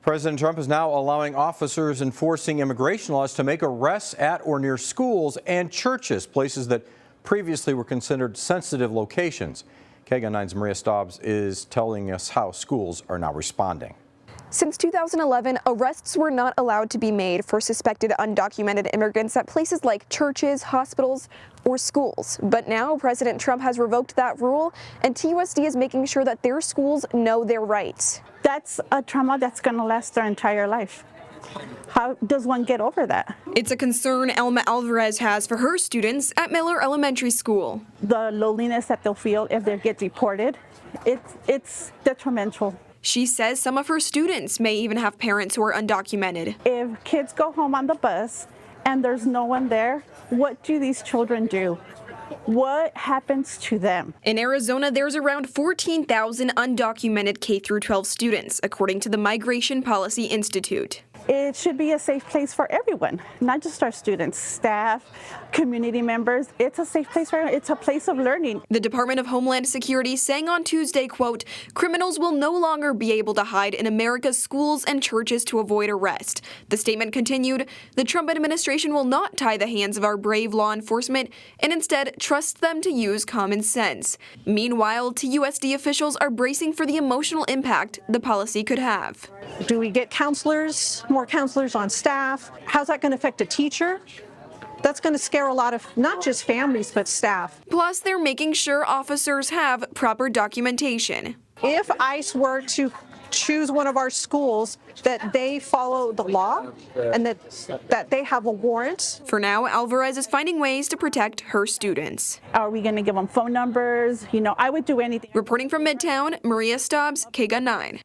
President Trump is now allowing officers enforcing immigration laws to make arrests at or near schools and churches, places that previously were considered sensitive locations. KGUN 9's Maria Staubs is telling us how schools are now responding. Since 2011, arrests were not allowed to be made for suspected undocumented immigrants at places like churches, hospitals, or schools. But now President Trump has revoked that rule, and TUSD is making sure that their schools know their rights. That's a trauma that's going to last their entire life. How does one get over that? It's a concern Elma Alvarez has for her students at Miller Elementary School. The loneliness that they'll feel if they get deported, it's detrimental. She says some of her students may even have parents who are undocumented. If kids go home on the bus and there's no one there, what do these children do? What happens to them? In Arizona, there's around 14,000 undocumented K-12 students, according to the Migration Policy Institute. It should be a safe place for everyone, not just our students, staff, community members. It's a safe place for everyone. It's a place of learning. The Department of Homeland Security saying on Tuesday, quote, "Criminals will no longer be able to hide in America's schools and churches to avoid arrest." The statement continued, "The Trump administration will not tie the hands of our brave law enforcement and instead trust them to use common sense." Meanwhile, TUSD officials are bracing for the emotional impact the policy could have. Do we get counselors, more counselors on staff? How's that going to affect a teacher? That's going to scare a lot of not just families, but staff. Plus, they're making sure officers have proper documentation. If ICE were to choose one of our schools, that they follow the law and that they have a warrant. For now, Alvarez is finding ways to protect her students. Are we going to give them phone numbers? I would do anything. Reporting from Midtown, Maria Staubs, KGUN 9.